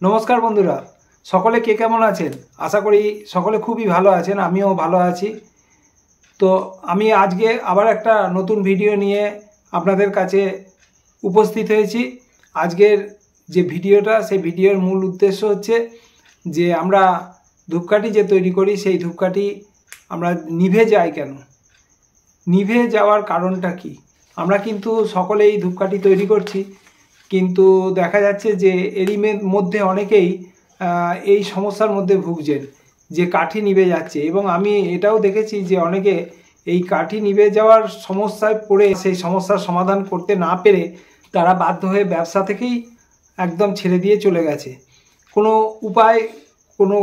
নমস্কার বন্ধুরা, সকলে কে কেমন আছেন? আশা করি সকলে খুবই ভালো আছেন। আমিও ভালো আছি। তো আমি আজকে আবার একটা নতুন ভিডিও নিয়ে আপনাদের কাছে উপস্থিত হয়েছি। আজকের যে ভিডিওটা, সেই ভিডিওর মূল উদ্দেশ্য হচ্ছে যে আমরা ধূপকাঠি যে তৈরি করি, সেই ধূপকাঠি আমরা নিভে যায় কেন, নিভে যাওয়ার কারণটা কি। আমরা কিন্তু সকলেই ধূপকাঠি তৈরি করছি, কিন্তু দেখা যাচ্ছে যে এরই মধ্যে অনেকেই এই সমস্যার মধ্যে ভুগছেন যে কাঠি নিভে যাচ্ছে। এবং আমি এটাও দেখেছি যে অনেকে এই কাঠি নিভে যাওয়ার সমস্যায় পড়ে সেই সমস্যার সমাধান করতে না পেরে তারা বাধ্য হয়ে ব্যবসা থেকেই একদম ছেড়ে দিয়ে চলে গেছে। কোনো উপায়, কোনো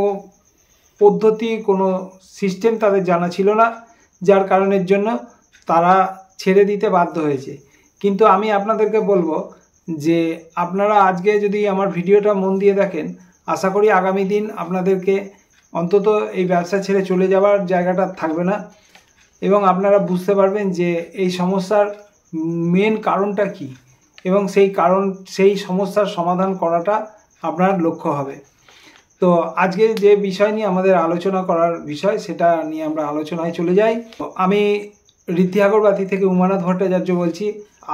পদ্ধতি, কোনো সিস্টেম তাদের জানা ছিল না, যার কারণের জন্য তারা ছেড়ে দিতে বাধ্য হয়েছে। কিন্তু আমি আপনাদেরকে বলবো যে আপনারা আজকে যদি আমার ভিডিওটা মন দিয়ে দেখেন, আশা করি আগামী দিন আপনাদেরকে অন্তত এই ব্যবসা ছেড়ে চলে যাওয়ার জায়গাটা থাকবে না, এবং আপনারা বুঝতে পারবেন যে এই সমস্যার মেন কারণটা কি, এবং সেই সমস্যার সমাধান করাটা আপনার লক্ষ্য হবে। তো আজকে যে বিষয় নিয়ে আমাদের আলোচনা করার বিষয়, সেটা নিয়ে আমরা আলোচনায় চলে যাই। আমি ঋদ্ধি আগরবাতি থেকে উমানাথ ভট্টাচার্য বলছি।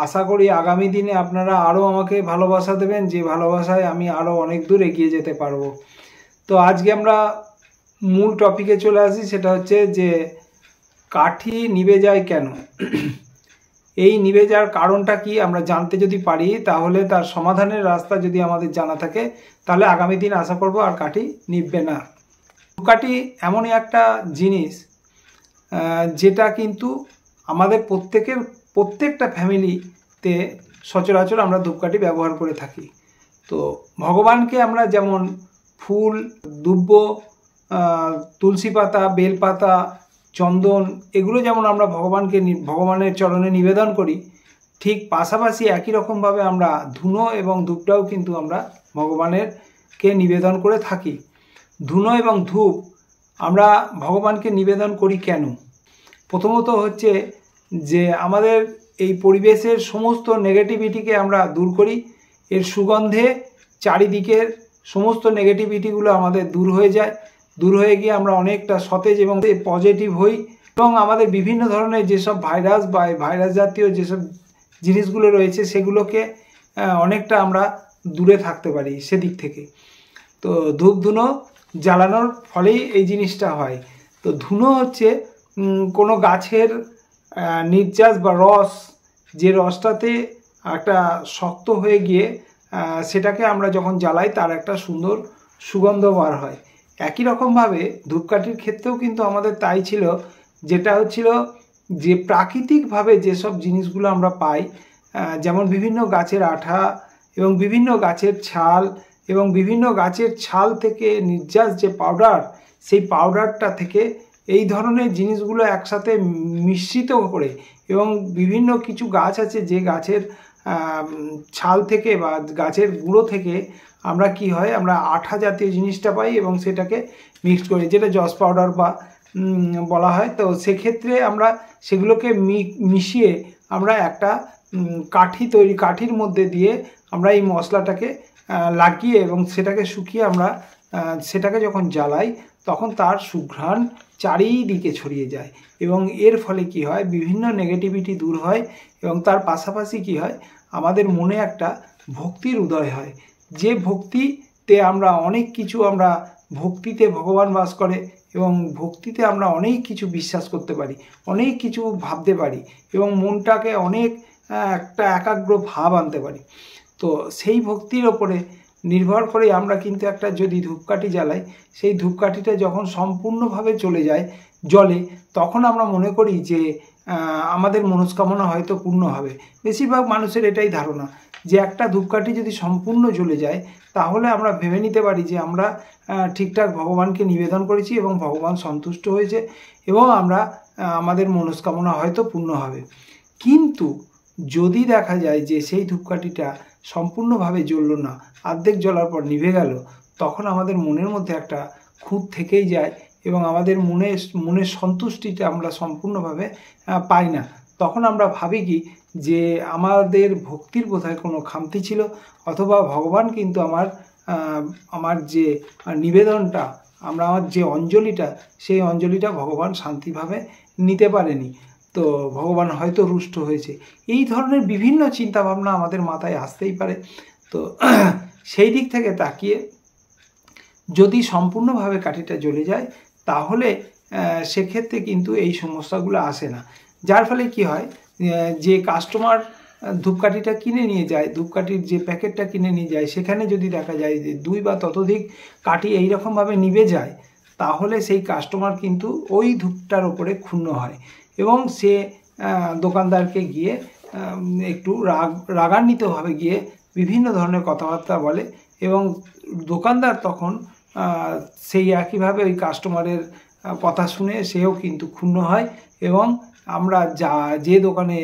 আশা করি আগামী দিনে আপনারা আরও আমাকে ভালোবাসা দেবেন, যে ভালোবাসায় আমি আরও অনেক দূর এগিয়ে যেতে পারবো। তো আজকে আমরা মূল টপিকে চলে আসি, সেটা হচ্ছে যে কাঠি নিভে যায় কেন। এই নিভে যাওয়ার কারণটা কি আমরা জানতে যদি পারি, তাহলে তার সমাধানের রাস্তা যদি আমাদের জানা থাকে, তাহলে আগামী দিন আশা করব আর কাঠি নিভবে না। ধূপকাঠি এমনই একটা জিনিস যেটা কিন্তু আমাদের প্রত্যেকটা ফ্যামিলিতে সচরাচর আমরা ধূপকাঠি ব্যবহার করে থাকি। তো ভগবানকে আমরা যেমন ফুল, দুব্ব, তুলসী পাতা, বেলপাতা, চন্দন, এগুলো যেমন আমরা ভগবানের চরণে নিবেদন করি, ঠিক পাশাপাশি একই রকমভাবে আমরা ধুনো এবং ধূপটাও কিন্তু আমরা ভগবানেরকে নিবেদন করে থাকি। ধুনো এবং ধূপ আমরা ভগবানকে নিবেদন করি কেন? প্রথমত হচ্ছে যে আমাদের এই পরিবেশের সমস্ত নেগেটিভিটিকে আমরা দূর করি। এর সুগন্ধে চারিদিকের সমস্ত নেগেটিভিটিগুলো আমাদের দূর হয়ে যায়। দূর হয়ে গিয়ে আমরা অনেকটা সতেজ এবং পজিটিভ হই, এবং আমাদের বিভিন্ন ধরনের যেসব ভাইরাস বা ভাইরাস জাতীয় যেসব জিনিসগুলো রয়েছে, সেগুলোকে অনেকটা আমরা দূরে থাকতে পারি সেদিক থেকে। তো ধূপ ধুনো জ্বালানোর ফলেই এই জিনিসটা হয়। তো ধুনো হচ্ছে কোনো গাছের নির্যাস বা রস, যে রসটাতে একটা শক্ত হয়ে গিয়ে সেটাকে আমরা যখন জ্বালাই তার একটা সুন্দর সুগন্ধ বার হয়। একই রকমভাবে ধূপকাঠির ক্ষেত্রেও কিন্তু আমাদের তাই ছিল, যেটা হচ্ছিল যে প্রাকৃতিকভাবে যেসব জিনিসগুলো আমরা পাই, যেমন বিভিন্ন গাছের আঠা এবং বিভিন্ন গাছের ছাল এবং বিভিন্ন গাছের ছাল থেকে নির্যাস যে পাউডার, সেই পাউডারটা থেকে এই ধরনের জিনিসগুলো একসাথে মিশ্রিত করে, এবং বিভিন্ন কিছু গাছ আছে যে গাছের ছাল থেকে বা গাছের গুঁড়ো থেকে আমরা কি হয়, আমরা আঠা জাতীয় জিনিসটা পাই এবং সেটাকে মিক্সড করি, যেটা জস পাউডার বা বলা হয়। তো সেক্ষেত্রে আমরা সেগুলোকে মিশিয়ে আমরা একটা কাঠির মধ্যে দিয়ে আমরা এই মশলাটাকে লাগিয়ে এবং সেটাকে শুকিয়ে আমরা সেটাকে যখন জ্বালাই, তখন তার সুঘ্রাণ চারিদিকে ছড়িয়ে যায়, এবং এর ফলে কি হয়, বিভিন্ন নেগেটিভিটি দূর হয়, এবং তার পাশাপাশি কি হয়, আমাদের মনে একটা ভক্তির উদয় হয়, যে ভক্তিতে আমরা অনেক কিছু, আমরা ভক্তিতে ভগবান বাস করে, এবং ভক্তিতে আমরা অনেক কিছু বিশ্বাস করতে পারি, অনেক কিছু ভাবতে পারি, এবং মনটাকে অনেক একটা একাগ্র ভাব আনতে পারি। তো সেই ভক্তির ওপরে নির্ভর করে আমরা কিন্তু একটা যদি ধূপকাঠি জ্বালাই, সেই ধূপকাঠিটা যখন সম্পূর্ণভাবে চলে যায় জলে, তখন আমরা মনে করি যে আমাদের মনস্কামনা হয়তো পূর্ণ হবে। বেশিরভাগ মানুষের এটাই ধারণা যে একটা ধূপকাঠি যদি সম্পূর্ণ জ্বলে যায়, তাহলে আমরা ভেবে নিতে পারি যে আমরা ঠিকঠাক ভগবানকে নিবেদন করেছি এবং ভগবান সন্তুষ্ট হয়েছে, এবং আমরা আমাদের মনস্কামনা হয়তো পূর্ণ হবে। কিন্তু যদি দেখা যায় যে সেই ধূপকাঠিটা সম্পূর্ণভাবে জ্বলল না, অর্ধেক জ্বলার পর নিভে গেল, তখন আমাদের মনের মধ্যে একটা খুঁত থেকেই যায়, এবং আমাদের মনের সন্তুষ্টিটা আমরা সম্পূর্ণভাবে পাই না। তখন আমরা ভাবি কি যে আমাদের ভক্তির বোধহয় কোনো খামতি ছিল, অথবা ভগবান কিন্তু আমার আমার যে নিবেদনটা, আমার যে অঞ্জলিটা, সেই অঞ্জলিটা ভগবান শান্তিভাবে নিতে পারেনি, তো ভগবান হয়তো রুষ্ট হয়েছে। এই ধরনের বিভিন্ন চিন্তাভাবনা আমাদের মাথায় আসতেই পারে। তো সেই দিক থেকে তাকিয়ে যদি সম্পূর্ণভাবে কাঠিটা জ্বলে যায় তাহলে সেক্ষেত্রে কিন্তু এই সমস্যাগুলো আসে না। যার ফলে কি হয়, যে কাস্টমার ধূপকাঠিটা কিনে নিয়ে যায়, ধূপকাঠির যে প্যাকেটটা কিনে নিয়ে যায়, সেখানে যদি দেখা যায় যে 2 বা ততোধিক কাঠি এইরকমভাবে নিভে যায়, তাহলে সেই কাস্টমার কিন্তু ওই ধূপটার ওপরে ক্ষুণ্ণ হয় এবং সে দোকানদারকে গিয়ে একটু রাগান্বিতভাবে গিয়ে বিভিন্ন ধরনের কথাবার্তা বলে এবং দোকানদার তখন সেই একইভাবে ওই কাস্টমারের কথা শুনে সেও কিন্তু ক্ষুণ্ণ হয় এবং আমরা যে দোকানে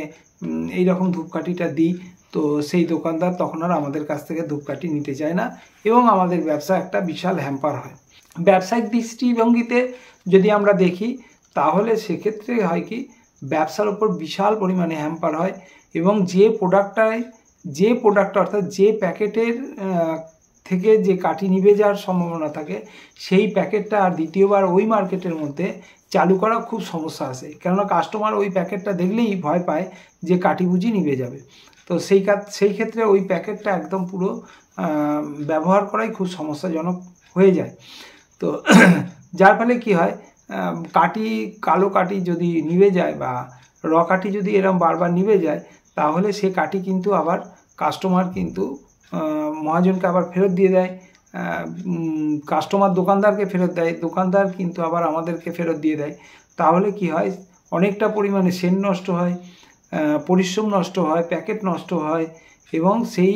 এইরকম ধূপকাঠিটা দিই, তো সেই দোকানদার তখন আর আমাদের কাছ থেকে ধূপকাঠি নিতে চায় না এবং আমাদের ব্যবসা একটা বিশাল হ্যাম্পার হয়। ব্যবসায়িক দৃষ্টিভঙ্গিতে যদি আমরা দেখি তাহলে সেক্ষেত্রে হয় কি, ব্যবসার ওপর বিশাল পরিমাণে হ্যাম্পার হয় এবং যে প্রোডাক্টটা অর্থাৎ যে প্যাকেটের থেকে যে কাঠি নিভে যাওয়ার সম্ভাবনা থাকে, সেই প্যাকেটটা আর দ্বিতীয়বার ওই মার্কেটের মধ্যে চালু করা খুব সমস্যা আসে, কেননা কাস্টমার ওই প্যাকেটটা দেখলেই ভয় পায় যে কাঠি বুঝি নিভে যাবে। তো সেই ক্ষেত্রে ওই প্যাকেটটা একদম পুরো ব্যবহার করাই খুব সমস্যাজনক হয়ে যায়। তো যার ফলে কি হয়, কালো কাঠি যদি নিভে যায় বা কাঠি যদি এরকম বারবার নিভে যায়, তাহলে সে কাঠি কিন্তু আবার কাস্টমার কিন্তু মহাজনকে আবার ফেরত দিয়ে দেয়, কাস্টমার দোকানদারকে ফেরত দেয়, দোকানদার কিন্তু আবার আমাদেরকে ফেরত দিয়ে দেয়। তাহলে কি হয়, অনেকটা পরিমাণে সেল নষ্ট হয়, পরিশ্রম নষ্ট হয়, প্যাকেট নষ্ট হয় এবং সেই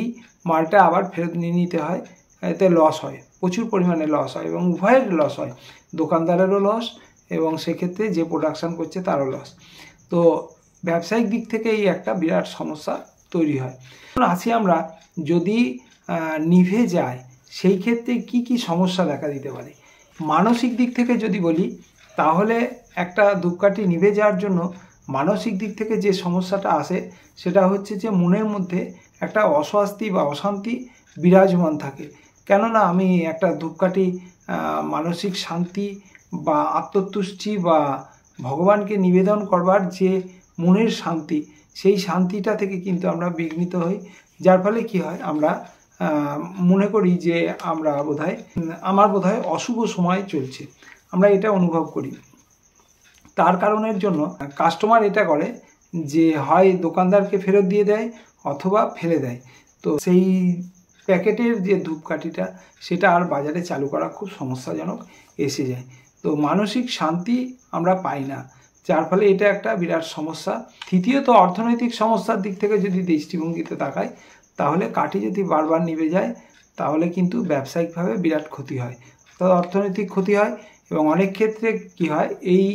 মালটা আবার ফেরত নিয়ে নিতে হয়, এতে লস হয়, প্রচুর পরিমাণে লস হয় এবং উভয়ের লস হয়, দোকানদারেরও লস এবং সেক্ষেত্রে যে প্রোডাকশান করছে তারও লস। তো ব্যবসায়িক দিক থেকে এই একটা বিরাট সমস্যা তৈরি হয়। আসি আমরা, যদি নিভে যায় সেই ক্ষেত্রে কি কি সমস্যা দেখা দিতে পারে। মানসিক দিক থেকে যদি বলি, তাহলে একটা ধূপকাঠি নিভে যাওয়ার জন্য মানসিক দিক থেকে যে সমস্যাটা আসে সেটা হচ্ছে যে মনের মধ্যে একটা অস্বস্তি বা অশান্তি বিরাজমান থাকে। কেননা আমি একটা ধূপকাঠি মানসিক শান্তি বা আত্মতুষ্টি বা ভগবানকে নিবেদন করবার যে মনের শান্তি, সেই শান্তিটা থেকে কিন্তু আমরা বিঘ্নিত হই। যার ফলে কি হয়, আমরা মনে করি যে আমার বোধহয় অশুভ সময় চলছে, আমরা এটা অনুভব করি। তার কারণের জন্য কাস্টমার এটা করে যে হয় দোকানদারকে ফেরত দিয়ে দেয় অথবা ফেলে দেয়। তো সেই প্যাকেটের যে ধূপকাঠিটা সেটা আর বাজারে চালু করা খুব সমস্যাজনক এসে যায়। তো মানসিক শান্তি আমরা পাই না, যার ফলে এটা একটা বিরাট সমস্যা। তৃতীয়ত, অর্থনৈতিক সমস্যার দিক থেকে যদি দৃষ্টিভঙ্গিতে তাকাই, তাহলে কাঠি যদি বারবার নিভে যায় তাহলে কিন্তু ব্যবসায়িকভাবে বিরাট ক্ষতি হয়, তো অর্থনৈতিক ক্ষতি হয় এবং অনেক ক্ষেত্রে কি হয়, এই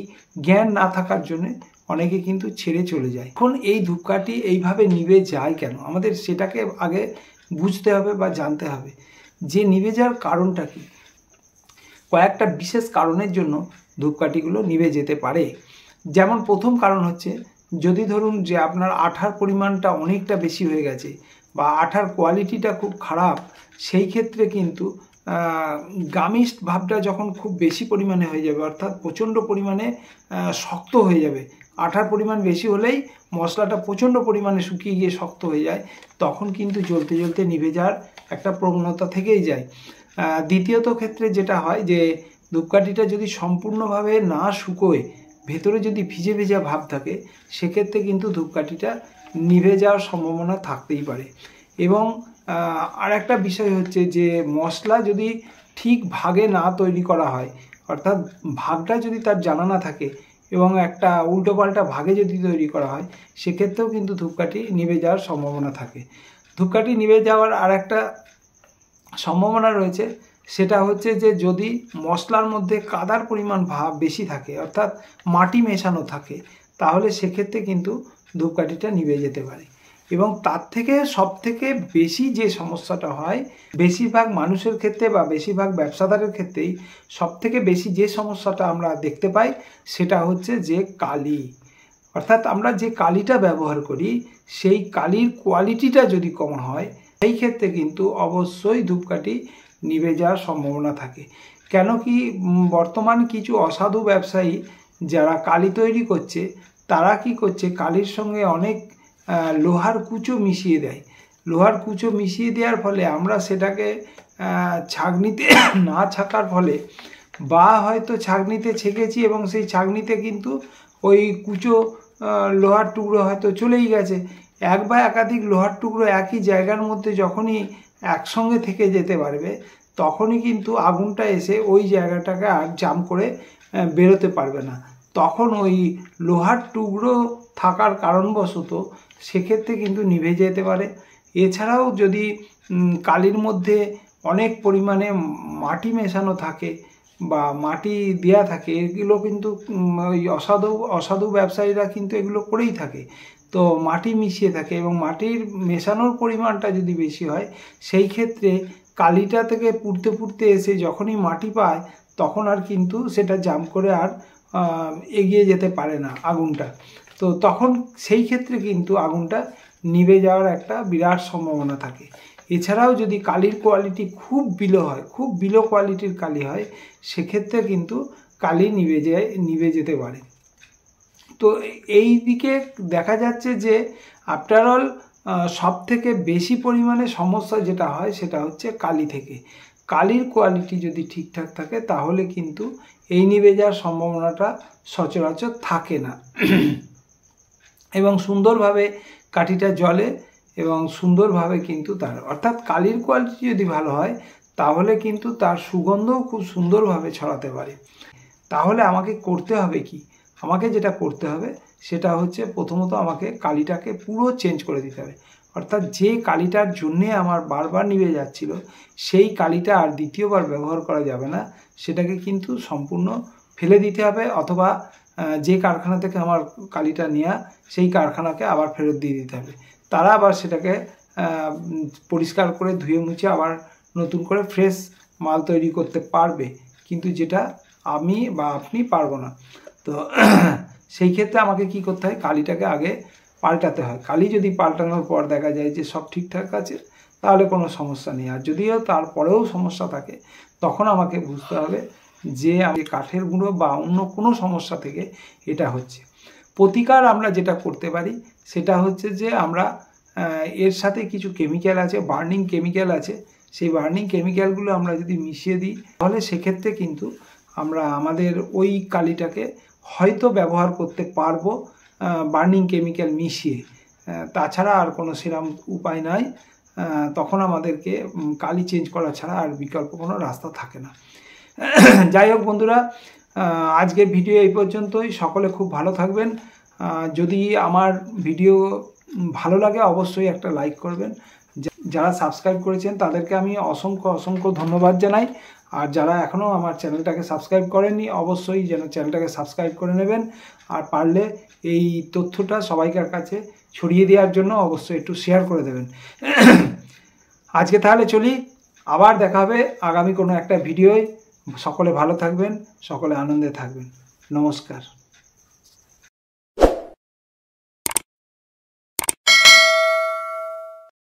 জ্ঞান না থাকার জন্য অনেকে কিন্তু ছেড়ে চলে যায়। এখন এই ধূপকাঠি এইভাবে নিভে যায় কেন, আমাদের সেটাকে আগে বুঝতে হবে বা জানতে হবে যে নিভে যাওয়ার কারণটা কি। কয়েকটা বিশেষ কারণের জন্য ধূপকাঠিগুলো নিভে যেতে পারে। যেমন প্রথম কারণ হচ্ছে, যদি ধরুন যে আপনার আঠার পরিমাণটা অনেকটা বেশি হয়ে গেছে বা আঠার কোয়ালিটিটা খুব খারাপ, সেই ক্ষেত্রে কিন্তু গামিস্ট ভাবটা যখন খুব বেশি পরিমাণে হয়ে যাবে, অর্থাৎ প্রচণ্ড পরিমাণে শক্ত হয়ে যাবে, আঠার পরিমাণ বেশি হলেই মশলাটা প্রচণ্ড পরিমাণে শুকিয়ে গিয়ে শক্ত হয়ে যায়, তখন কিন্তু জ্বলতে জ্বলতে নিভে যাওয়ার একটা প্রবণতা থেকেই যায়। দ্বিতীয়ত ক্ষেত্রে যেটা হয় যে ধূপকাঠিটা যদি সম্পূর্ণভাবে না শুকোয়, ভেতরে যদি ভিজে ভেজা ভাব থাকে, সেক্ষেত্রে কিন্তু ধূপকাঠিটা নিভে যাওয়ার সম্ভাবনা থাকতেই পারে। এবং আর একটা বিষয় হচ্ছে যে মশলা যদি ঠিক ভাগে না তৈরি করা হয়, অর্থাৎ ভাগটা যদি তার জানা না থাকে এবং একটা উল্টোপাল্টা ভাগে যদি তৈরি করা হয়, সেক্ষেত্রেও কিন্তু ধূপকাঠি নিভে যাওয়ার সম্ভাবনা থাকে। ধূপকাঠি নিভে যাওয়ার আর একটা সম্ভাবনা রয়েছে, সেটা হচ্ছে যে যদি মশলার মধ্যে কাদার পরিমাণ ভাব বেশি থাকে, অর্থাৎ মাটি মেশানো থাকে, তাহলে সেক্ষেত্রে কিন্তু ধূপকাঠিটা নিভে যেতে পারে। এবং তার থেকে সবথেকে বেশি যে সমস্যাটা হয়, বেশিরভাগ মানুষের ক্ষেত্রে বা বেশিরভাগ ব্যবসাদারের ক্ষেত্রেই সবথেকে বেশি যে সমস্যাটা আমরা দেখতে পাই, সেটা হচ্ছে যে কালি, অর্থাৎ আমরা যে কালিটা ব্যবহার করি সেই কালির কোয়ালিটিটা যদি কম হয়, সেই ক্ষেত্রে কিন্তু অবশ্যই ধূপকাঠি নিভে যাওয়ার সম্ভাবনা থাকে। কেন কি বর্তমান কিছু অসাধু ব্যবসায়ী যারা কালি তৈরি করছে তারা কি করছে, কালির সঙ্গে অনেক লোহার কুচো মিশিয়ে দেয়। লোহার কুচো মিশিয়ে দেওয়ার ফলে আমরা সেটাকে ছাঁকনিতে না ছাকার ফলে বা হয়তো ছাঁকনিতে ছেঁকেছি এবং সেই ছাঁকনিতে কিন্তু ওই কুচো লোহার টুকরো হয়তো চলেই গেছে। এক বা একাধিক লোহার টুকরো একই জায়গার মধ্যে যখনই একসঙ্গে থেকে যেতে পারবে তখনই কিন্তু আগুনটা এসে ওই জায়গাটাকে আর জাম করে বেরোতে পারবে না। তখন ওই লোহার টুকরো থাকার কারণবশত সেক্ষেত্রে কিন্তু নিভে যেতে পারে। এছাড়াও যদি কালির মধ্যে অনেক পরিমাণে মাটি মেশানো থাকে বা মাটি দেয়া থাকে, এগুলো কিন্তু ওই অসাধু ব্যবসায়ীরা কিন্তু এগুলো করেই থাকে। তো মাটি মিশিয়ে থাকে এবং মাটির মেশানোর পরিমাণটা যদি বেশি হয় সেই ক্ষেত্রে কালিটা থেকে পুড়তে পুড়তে এসে যখনই মাটি পায় তখন আর কিন্তু সেটা জাম করে আর এগিয়ে যেতে পারে না আগুনটা। তো তখন সেই ক্ষেত্রে কিন্তু আগুনটা নিভে যাওয়ার একটা বিরাট সম্ভাবনা থাকে। এছাড়াও যদি কালির কোয়ালিটি খুব বিলো হয়, খুব বিলো কোয়ালিটির কালি হয়, সেক্ষেত্রে কিন্তু কালি নিভে যেতে পারে। তো এই দিকে দেখা যাচ্ছে যে আফটার অল সব থেকে বেশি পরিমাণে সমস্যা যেটা হয় সেটা হচ্ছে কালি থেকে। কালির কোয়ালিটি যদি ঠিকঠাক থাকে তাহলে কিন্তু এই নিভে যাওয়ার সম্ভাবনাটা সচরাচর থাকে না এবং সুন্দরভাবে কাঠিটা জ্বলে এবং সুন্দরভাবে কিন্তু তার অর্থাৎ কালির কোয়ালিটি যদি ভালো হয় তাহলে কিন্তু তার সুগন্ধও খুব সুন্দরভাবে ছড়াতে পারে। তাহলে আমাকে করতে হবে কি, আমাকে যেটা করতে হবে সেটা হচ্ছে প্রথমত আমাকে কালিটাকে পুরো চেঞ্জ করে দিতে হবে। অর্থাৎ যে কালিটার জন্যে আমার বারবার নিভে যাচ্ছিল সেই কালিটা আর দ্বিতীয়বার ব্যবহার করা যাবে না, সেটাকে কিন্তু সম্পূর্ণ ফেলে দিতে হবে অথবা যে কারখানা থেকে আমার কালিটা নেওয়া সেই কারখানাকে আবার ফেরত দিয়ে দিতে হবে। তারা আবার সেটাকে পরিষ্কার করে ধুয়ে মুছে আবার নতুন করে ফ্রেশ মাল তৈরি করতে পারবে, কিন্তু যেটা আমি বা আপনি পারবো না। তো সেই ক্ষেত্রে আমাকে কি করতে হয়, কালিটাকে আগে পাল্টাতে হয়। কালি যদি পাল্টানোর পর দেখা যায় যে সব ঠিকঠাক আছে তাহলে কোনো সমস্যা নেই, আর যদিও তারপরেও সমস্যা থাকে তখন আমাকে বুঝতে হবে যে আমি কাঠের গুঁড়ো বা অন্য কোনো সমস্যা থেকে এটা হচ্ছে। প্রতিকার আমরা যেটা করতে পারি সেটা হচ্ছে যে আমরা এর সাথে কিছু কেমিক্যাল আছে, বার্নিং কেমিক্যাল আছে, সেই বার্নিং কেমিক্যালগুলো আমরা যদি মিশিয়ে দিই তাহলে সেক্ষেত্রে কিন্তু আমরা আমাদের ওই কালিটাকে হয়তো ব্যবহার করতে পারবো বার্নিং কেমিক্যাল মিশিয়ে। তাছাড়া আর কোনো সেরকম উপায় নাই, তখন আমাদেরকে কালি চেঞ্জ করা ছাড়া আর বিকল্প কোনো রাস্তা থাকে না। যাই হোক বন্ধুরা, আজকের ভিডিও এই পর্যন্তই। সকলে খুব ভালো থাকবেন। যদি আমার ভিডিও ভালো লাগে অবশ্যই একটা লাইক করবেন। যারা সাবস্ক্রাইব করেছেন তাদেরকে আমি অসংখ্য ধন্যবাদ জানাই। আর যারা এখনও আমার চ্যানেলটাকে সাবস্ক্রাইব করেননি অবশ্যই যেন চ্যানেলটাকে সাবস্ক্রাইব করে নেবেন, আর পারলে এই তথ্যটা সবাইকার কাছে ছড়িয়ে দেওয়ার জন্য অবশ্যই একটু শেয়ার করে দেবেন। আজকে তাহলে চলি, আবার দেখা হবে আগামী কোনো একটা ভিডিওয়। সকলে ভালো থাকবেন, সকলে আনন্দে থাকবেন। নমস্কার।